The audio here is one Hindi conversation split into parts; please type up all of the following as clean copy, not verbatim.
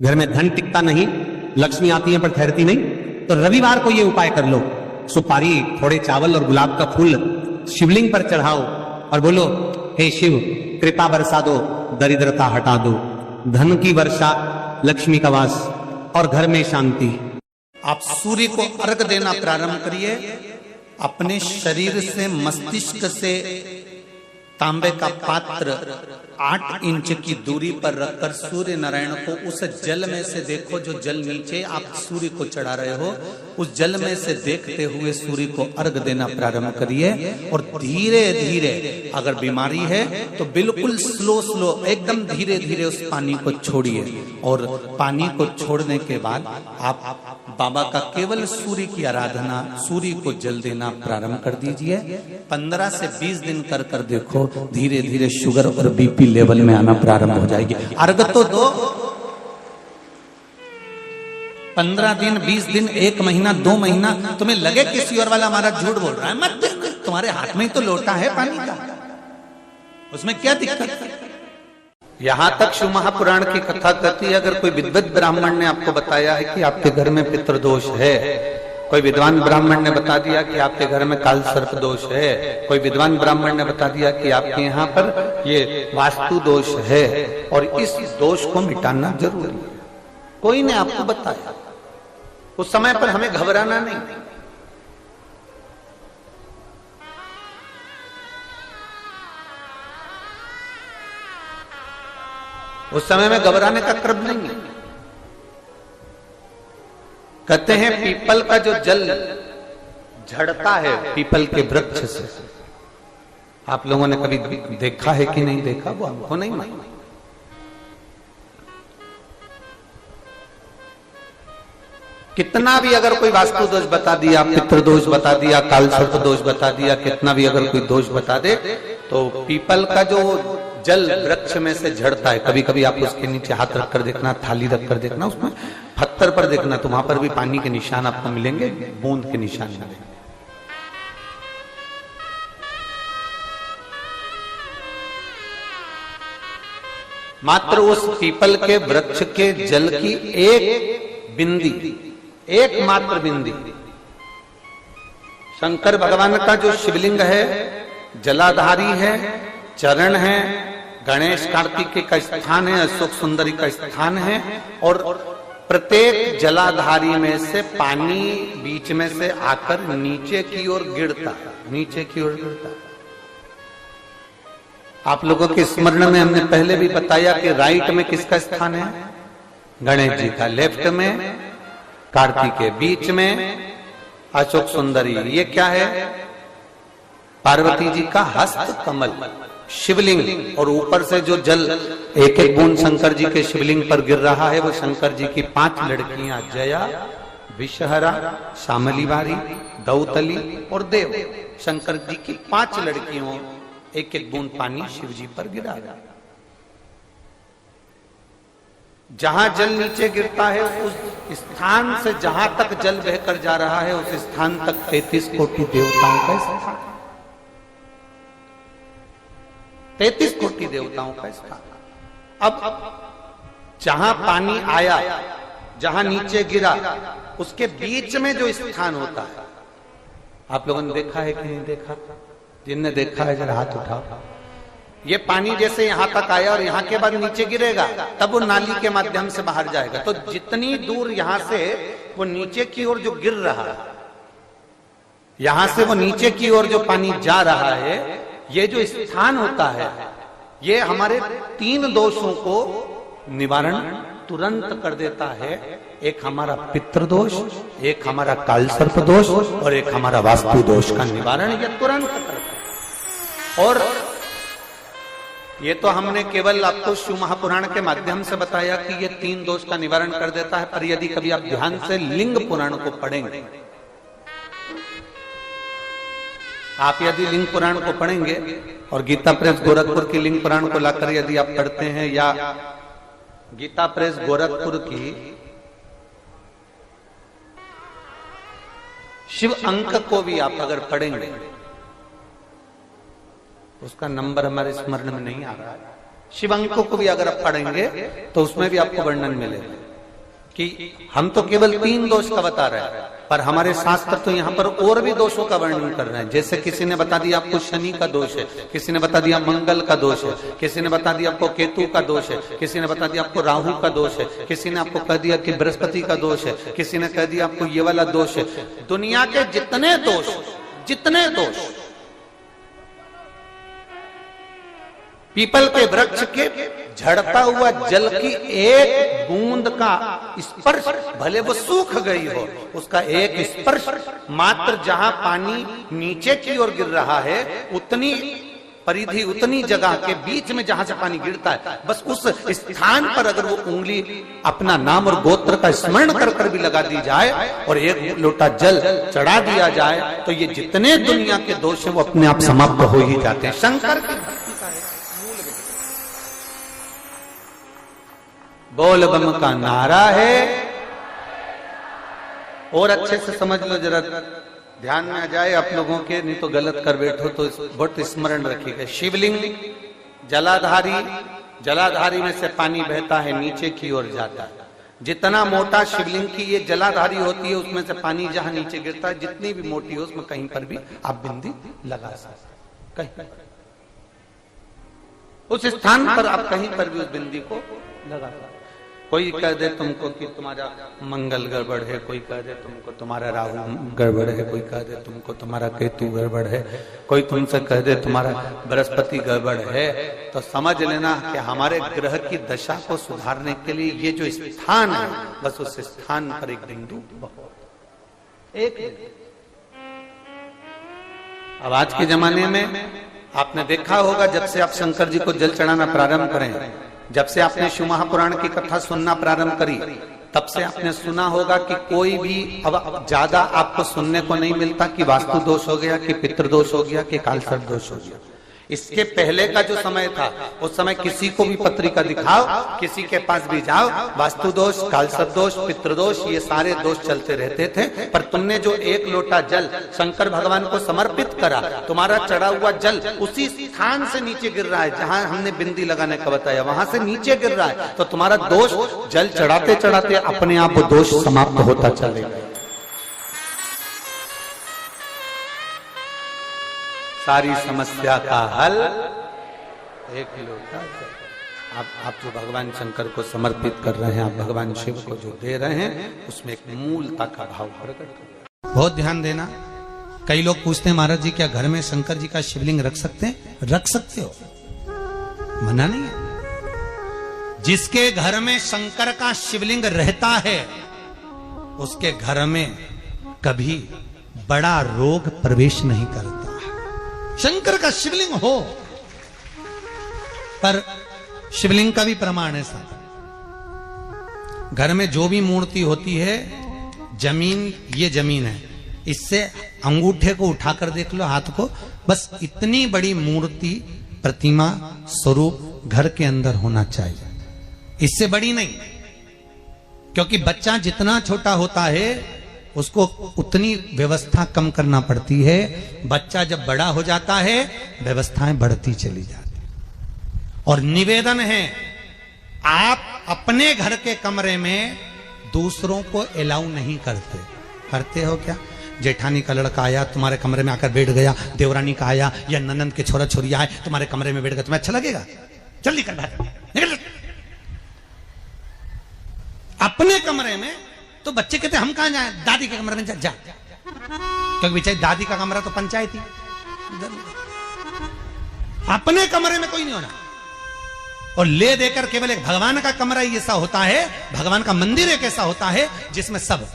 घर में धन टिकता नहीं, लक्ष्मी आती है पर ठहरती नहीं, तो रविवार को ये उपाय कर लो। सुपारी, थोड़े चावल और गुलाब का फूल शिवलिंग पर चढ़ाओ और बोलो, हे शिव कृपा बरसा दो, दरिद्रता हटा दो, धन की वर्षा, लक्ष्मी का वास और घर में शांति। आप सूर्य को अर्घ देना प्रारंभ करिए। अपने शरीर से, मस्तिष्क से तांबे का पात्र 8 इंच की दूरी पर रखकर सूर्य नारायण को उस जल में से देखो, जो जल नीचे आप सूर्य को चढ़ा रहे हो, उस जल में से देखते हुए सूर्य को अर्घ देना प्रारंभ करिए। और धीरे धीरे, अगर बीमारी है तो बिल्कुल स्लो एकदम धीरे धीरे उस पानी को छोड़िए। और पानी को छोड़ने के बाद आप बाबा का केवल सूर्य की आराधना, सूर्य को जल देना प्रारंभ कर दीजिए। 15 से 20 दिन कर कर देखो, धीरे धीरे शुगर और बीपी लेवल में आना प्रारंभ हो जाएगी। अर्घ तो दो, 15 दिन, 20 दिन, 1 महीना, 2 महीना, तुम्हें लगे किसी और वाला हमारा झूठ बोल रहा है, मत देना। तुम्हारे हाथ में ही तो लोटा है पानी का, उसमें क्या दिक्कत है? यहां तक शिव महापुराण की कथा कहती है, अगर कोई विद्वत ब्राह्मण ने आपको बताया है कि आपके घर में पितृदोष है, कोई विद्वान ब्राह्मण ने बता दिया कि आपके घर में काल सर्प दोष है, कोई विद्वान ब्राह्मण ने बता दिया कि आपके यहाँ पर ये वास्तु दोष है और इस दोष को मिटाना जरूरी है, कोई ने आपको बताया, उस समय पर हमें घबराना नहीं। उस समय में घबराने का क्रम नहीं है। कहते हैं पीपल का जो जल झड़ता है पीपल के वृक्ष से, आप लोगों ने कभी देखा है कि नहीं देखा, वो हमको नहीं मालूम। कितना भी अगर कोई वास्तु दोष बता दिया, पितृदोष बता दिया, काल सर्प दोष बता दिया, कितना भी अगर कोई दोष बता दे, तो पीपल का जो जल वृक्ष में से झड़ता है, कभी कभी आप उसके नीचे हाथ रखकर देखना, थाली रखकर देखना, उसमें पत्थर पर देखना, तो वहां पर भी पानी के निशान आपको मिलेंगे, बूंद के निशान मिलेंगे। मात्र उस पीपल के वृक्ष के जल की एक बिंदी, एकमात्र बिंदी, शंकर भगवान का जो शिवलिंग है, जलाधारी है, चरण है, गणेश कार्तिकेय का स्थान है, अशोक सुंदरी का स्थान है, और प्रत्येक जलाधारी में से पानी बीच में से आकर नीचे की ओर गिरता है, नीचे की ओर गिरता है। आप लोगों के स्मरण में हमने पहले भी बताया कि राइट में किसका स्थान है? गणेश जी का, लेफ्ट में कार्तिकेय, बीच में अशोक सुंदरी। ये क्या है? पार्वती जी का हस्त कमल, शिवलिंग, और ऊपर से जो जल एक एक बूंद शंकर जी के शिवलिंग पर गिर रहा है, वो शंकर जी की 5 लड़कियां, जया, विषहरा, शामली बारी, दौतली और देव, शंकर जी की 5 लड़कियों, एक एक बूंद पानी शिव जी पर गिरा। जहां जल नीचे गिरता है, उस स्थान से जहां तक जल बहकर जा रहा है, उस स्थान तक 33 कोटि देवताओं का स्थान, 33 कोटि देवताओं का स्थान। अब जहां पानी आया, जहां नीचे गिरा, उसके बीच में जो स्थान होता है, आप लोगों ने देखा है कि नहीं देखा? जिनने देखा है जरा हाथ उठाओ। ये पानी जैसे यहां तक आया और यहां के बाद नीचे गिरेगा, तब वो नाली के माध्यम से बाहर जाएगा। तो जितनी दूर यहां से वो नीचे की ओर जो गिर रहा है, यहां से वो नीचे की ओर जो पानी जा रहा है, ये जो स्थान होता है, ये हमारे 3 दोषों को निवारण तुरंत कर देता है। एक हमारा पितृदोष, एक हमारा काल सर्प दोष, और एक हमारा वास्तु दोष का निवारण ये तुरंत करता है। और ये तो हमने केवल आपको शिव महापुराण के माध्यम से बताया कि ये 3 दोष का निवारण कर देता है, पर यदि कभी आप ध्यान से लिंग पुराण को पढ़ेंगे, आप यदि लिंग पुराण को पढ़ेंगे और गीता प्रेस गोरखपुर की लिंग पुराण को लाकर यदि आप पढ़ते हैं, या गीता प्रेस गोरखपुर की शिव अंक को भी आप अगर पढ़ेंगे, उसका नंबर हमारे स्मरण में नहीं आ रहा है, शिव अंक को भी अगर आप पढ़ेंगे तो उसमें भी आपको वर्णन मिलेगा। कि हम तो केवल 3 दोष का बता रहे हैं, पर हमारे शास्त्र तो यहाँ पर और भी दोषों का वर्णन कर रहे हैं। जैसे किसी ने बता दिया आपको शनि का दोष है, किसी ने बता दिया मंगल का दोष है, किसी ने बता दिया आपको केतु का दोष है, किसी ने बता दिया आपको राहु का दोष है, किसी ने आपको कह दिया कि बृहस्पति का दोष है, किसी ने कह दिया आपको ये वाला दोष है। दुनिया के जितने दोष पीपल के वृक्ष के झड़ता हुआ जल की एक बूंद का स्पर्श, भले वो सूख गई हो, उसका एक स्पर्श मात्र जहां पानी नीचे की ओर गिर रहा है, उतनी परिधि, उतनी जगह के बीच में जहां से पानी गिरता है, बस उस स्थान पर अगर वो उंगली अपना नाम और गोत्र का स्मरण कर कर भी लगा दी जाए और एक लोटा जल चढ़ा दिया जाए, तो ये जितने दुनिया के दोष हैं वो अपने आप समाप्त हो ही जाते हैं। शंकर की भक्ति का बोल बम का नारा है। और अच्छे से समझ लो, जरा ध्यान में आ जाए आप लोगों के, नहीं तो गलत कर बैठो तो बहुत स्मरण रखिएगा। शिवलिंग जलाधारी में से पानी बहता है, नीचे की ओर जाता है। जितना मोटा शिवलिंग की ये जलाधारी होती है, उसमें से पानी जहां नीचे गिरता है, जितनी भी मोटी हो, उसमें कहीं पर भी आप बिंदी लगा सकते, कहीं उस स्थान पर आप कहीं पर भी उस बिंदी को लगा सकते। कोई कह दे तुमको कि तुम्हारा मंगल गड़बड़ है, कोई कह दे तुमको तुम्हारा राहु गड़बड़ है, कोई कह दे तुमको तुम्हारा केतु गड़बड़ है, कोई तुमसे कह दे तुम्हारा बृहस्पति गड़बड़ है, तो समझ लेना कि हमारे ग्रह की दशा को सुधारने के लिए ये जो स्थान है, बस उस स्थान पर एक बिंदु एक। अब आज के जमाने में आपने देखा होगा, जब से आप शंकर जी को जल चढ़ाना प्रारंभ करें, जब से आपने शिव महापुराण की कथा सुनना प्रारंभ करी, तब से आपने सुना होगा कि कोई भी अब ज्यादा आपको सुनने को नहीं मिलता कि वास्तु दोष हो गया, कि पितृदोष हो गया, कि कालसर्प दोष हो गया। इसके पहले का जो समय था, उस समय किसी को भी पत्रिका दिखाओ, किसी के पास भी जाओ, वास्तु दोष, कालसर्प दोष, पितृदोष, ये सारे दोष चलते रहते थे। पर तुमने जो एक लोटा जल शंकर भगवान को समर्पित करा, तुम्हारा चढ़ा हुआ जल उसी स्थान से नीचे गिर रहा है जहां हमने बिंदी लगाने का बताया, वहां से नीचे गिर रहा है, तो तुम्हारा दोष जल चढ़ाते चढ़ाते अपने आप वो दोष समाप्त होता चलेगा। सारी समस्या का हल एक ही लोटा जल। आप जो भगवान शंकर को समर्पित कर रहे हैं, आप भगवान शिव को जो दे रहे हैं, उसमें एक मूलता का भाव प्रकट कर। बहुत ध्यान देना। कई लोग पूछते हैं महाराज जी क्या घर में शंकर जी का शिवलिंग रख सकते हैं? रख सकते हो, मना नहीं है। जिसके घर में शंकर का शिवलिंग रहता है, उसके घर में कभी बड़ा रोग प्रवेश नहीं करता। शंकर का शिवलिंग हो, पर शिवलिंग का भी प्रमाण है साथ। घर में जो भी मूर्ति होती है, जमीन ये जमीन है, इससे अंगूठे को उठाकर देख लो, हाथ को, बस इतनी बड़ी मूर्ति, प्रतिमा, स्वरूप घर के अंदर होना चाहिए, इससे बड़ी नहीं। क्योंकि बच्चा जितना छोटा होता है उसको उतनी व्यवस्था कम करना पड़ती है। बच्चा जब बड़ा हो जाता है व्यवस्थाएं बढ़ती चली जाती। और निवेदन है, आप अपने घर के कमरे में दूसरों को अलाउ नहीं करते। करते हो क्या? जेठानी का लड़का आया तुम्हारे कमरे में आकर बैठ गया, देवरानी का आया या ननंद के छोरा छोरी आए तुम्हारे कमरे में बैठ गया, तुम्हें अच्छा लगेगा? जल्दी कर बाहर निकल। अपने कमरे में तो बच्चे कहते हम कहां जाएं? दादी के कमरे में जा, क्योंकि बेचारी दादी का कमरा तो पंचायती। अपने कमरे में कोई नहीं होना। और ले देकर केवल एक भगवान का कमरा ही ऐसा होता है, भगवान का मंदिर एक ऐसा होता है जिसमें सब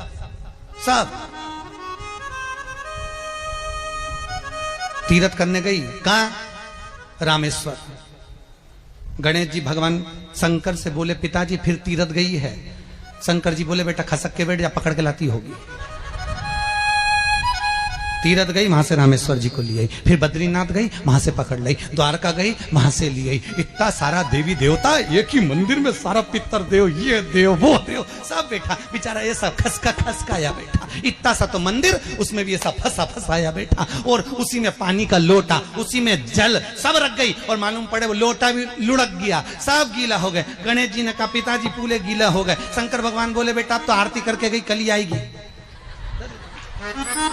तीर्थ करने गई। कहां? रामेश्वर। गणेश जी भगवान शंकर से बोले पिताजी फिर तीर्थ गई है। शंकर जी बोले बेटा खसक के बैठ जा, पकड़ के लाती होगी। तीर्थ गई, वहां से रामेश्वर जी को ले आई, फिर बद्रीनाथ गई, वहां से पकड़ लाई, द्वारका गई, वहां से ले आई। इतना सारा देवी देवता एक ही मंदिर में, सारा पितर देव, ये देव वो देव, सब सब बैठा, बेचारा ऐसा खसकाया बैठा, इतना सा तो मंदिर, उसमें भी ऐसा फंसाया बैठा, और उसी में पानी का लोटा, उसी में जल सब रख गई, और मालूम पड़े वो लोटा भी लुढ़क गया, सब गीला हो गए। गणेश जी ने कहा पिताजी पूरे गीला हो गए। शंकर भगवान बोले बेटा अब तो आरती करके गई, कल ही आएगी,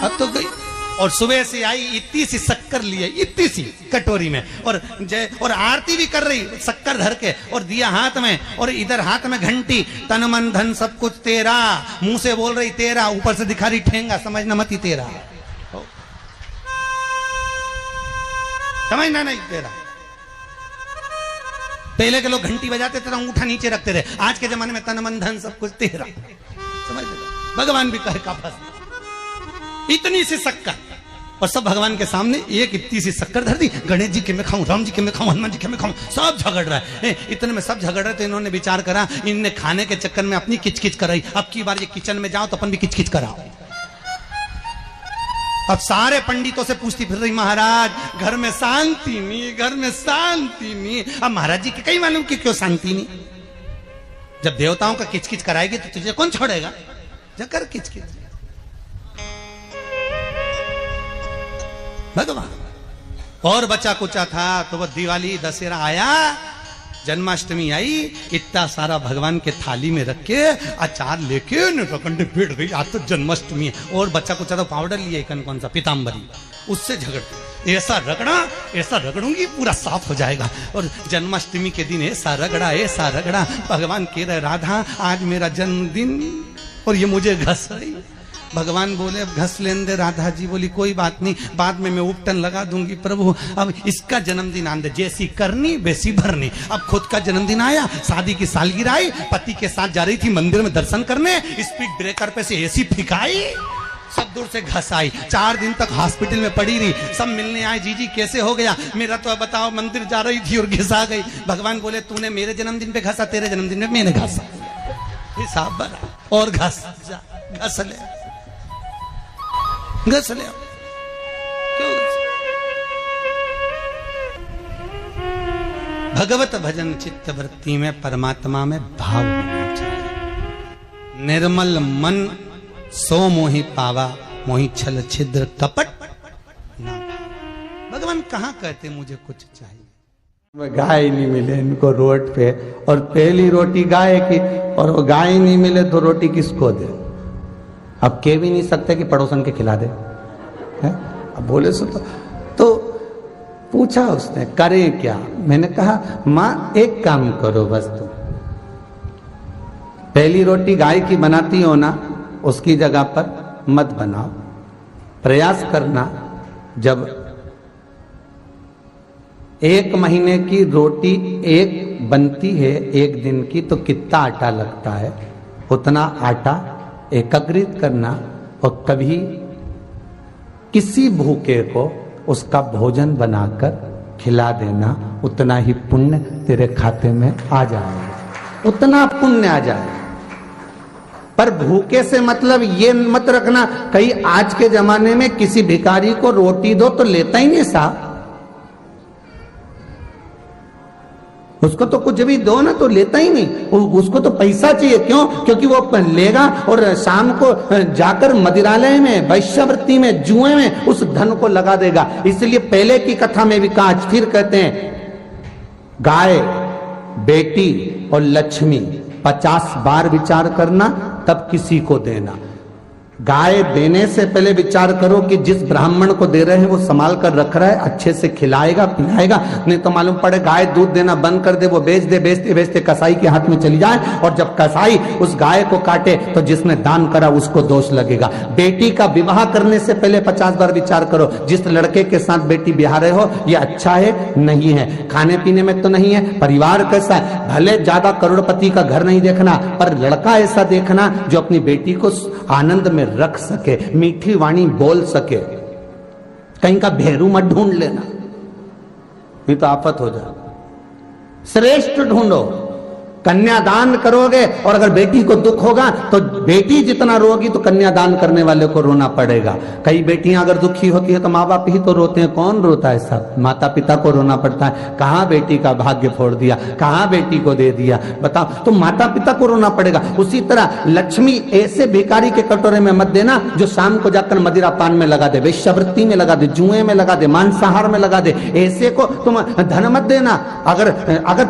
अब तो गई। और सुबह से आई, इतनी सी शक्कर लिए, इतनी सी कटोरी में, और आरती भी कर रही शक्कर धर के, और दिया हाथ में, और इधर हाथ में घंटी, तन मन धन सब कुछ तेरा, मुंह से बोल रही तेरा, ऊपर से दिखा रही ठेंगा, समझना मत ही तेरा, समझना नहीं तेरा। पहले के लोग घंटी बजाते थे, अंगूठा नीचे रखते थे, आज के जमाने में तन मन धन सब कुछ तेरा, समझ लो। भगवान भी कहे का फंस, इतनी सी शक्कर, और सब भगवान के सामने एक इतनी सी शक्कर धर दी। गणेश जी के मैं खाऊं, राम जी के मैं खाऊं, हनुमान जी के मैं खाऊं, सब झगड़ रहा है। इतने में सब झगड़ रहे, तो इन्होंने विचार करा, इनने खाने के चक्कर में अपनी किचकिच कराई, अब की बार ये किचन में जाओ तो अपन भी किचकिच कराओ। अब सारे पंडितों से पूछती फिर रही, महाराज घर में शांति नहीं, घर में शांति नहीं। अब महाराज जी के कहीं मालूम कि क्यों शांति नहीं, जब देवताओं का किचकिच कराएगी तो तुझे कौन छोड़ेगा, जकर किचकिच भगवान। और बचा कुचा था तो वो दिवाली दशहरा आया, जन्माष्टमी आई, इतना सारा भगवान के थाली में रख के अचार लेके नटखंडे बैठ गई, आज तो जन्माष्टमी है। और बच्चा कुचा तो पाउडर लिए कौन सा पीताम्बरी, उससे झगड़ते, ऐसा रगड़ूंगी पूरा साफ हो जाएगा। और जन्माष्टमी के दिन ऐसा रगड़ा, भगवान कह रहे राधा आज मेरा जन्मदिन और ये मुझे घस रही। भगवान बोले अब घस लेने दे। राधा जी बोली कोई बात नहीं, बाद में मैं उपटन लगा दूंगी प्रभु, अब इसका जन्मदिन आने दे, जैसी करनी वैसी भरनी। अब खुद का जन्मदिन आया, शादी की सालगिरह आई, पति के साथ जा रही थी मंदिर में दर्शन करने, स्पीड ब्रेकर पे से एसी फिकाई, सब दूर से घस आई। 4 दिन तक हॉस्पिटल में पड़ी रही, सब मिलने आए, जीजी कैसे हो गया मेरा, तो बताओ मंदिर जा रही थी और घिसा गई। भगवान बोले तूने मेरे जन्मदिन पे घसा, तेरे जन्मदिन में मैंने घसा, हिसाब बना, और घस ले क्यों भगवत भजन चित्त वृत्ति में परमात्मा में भाव होना चाहिए। निर्मल मन सो मोहि पावा, मोहि छल छिद्र कपट ना। भगवान कहाँ कहते मुझे कुछ चाहिए। गाय नहीं मिले इनको रोड पे, और पहली रोटी गाय की, और वो गाय नहीं मिले तो रोटी किसको दे। अब कह भी नहीं सकते कि पड़ोसन के खिला दे है? अब बोले सो तो पूछा उसने करे क्या। मैंने कहा माँ एक काम करो बस, तुम पहली रोटी गाय की बनाती हो ना, उसकी जगह पर मत बनाओ, प्रयास करना जब 1 महीने की रोटी एक बनती है 1 दिन की, तो कितना आटा लगता है, उतना आटा एकत्रित करना, और कभी किसी भूखे को उसका भोजन बनाकर खिला देना, उतना ही पुण्य तेरे खाते में आ जाएगा, उतना पुण्य आ जाएगा। पर भूखे से मतलब ये मत रखना कहीं आज के जमाने में किसी भिखारी को रोटी दो तो लेता ही नहीं साहब, उसको तो कुछ भी दो ना तो लेता ही नहीं, उसको तो पैसा चाहिए। क्यों? क्योंकि वो लेगा और शाम को जाकर मदिरालय में, वैश्यवृत्ति में, जुए में उस धन को लगा देगा। इसलिए पहले की कथा में भी कहा, आज फिर कहते हैं गाय, बेटी और लक्ष्मी 50 बार विचार करना तब किसी को देना। गाय देने से पहले विचार करो कि जिस ब्राह्मण को दे रहे हैं वो संभाल कर रख रहा है, अच्छे से खिलाएगा पिलाएगा, नहीं तो मालूम पड़े गाय दूध देना बंद कर दे, वो बेच दे, बेचते बेचते कसाई के हाथ में चली जाए, और जब कसाई उस गाय को काटे तो जिसने दान करा उसको दोष लगेगा। बेटी का विवाह करने से पहले 50 बार विचार करो, जिस लड़के के साथ बेटी ब्याह रहे हो ये अच्छा है नहीं है, खाने पीने में तो नहीं है, परिवार कैसा है। भले ज्यादा करोड़पति का घर नहीं देखना, पर लड़का ऐसा देखना जो अपनी बेटी को आनंद में रख सके, मीठी वाणी बोल सके। कहीं का भेरू मत ढूंढ लेना, नहीं तो आफत हो जाए। श्रेष्ठ ढूंढो, कन्यादान करोगे और अगर बेटी को दुख होगा तो बेटी जितना रोगी तो कन्यादान करने वाले को रोना पड़ेगा। कई बेटियां अगर दुखी होती है तो माँ बाप ही तो रोते हैं, कौन रोता है? सब माता पिता को रोना पड़ता है। कहाँ बेटी का भाग्य फोड़ दिया, कहाँ बेटी को दे दिया, बताओ। तो माता पिता को रोना पड़ेगा। उसी तरह लक्ष्मी ऐसे भिखारी के कटोरे में मत देना जो शाम को जाकर मदिरा पान में लगा दे, वेश्यावृत्ति में लगा दे, जुए में लगा दे, मांसाहार में लगा दे। ऐसे को तुम धन मत देना। अगर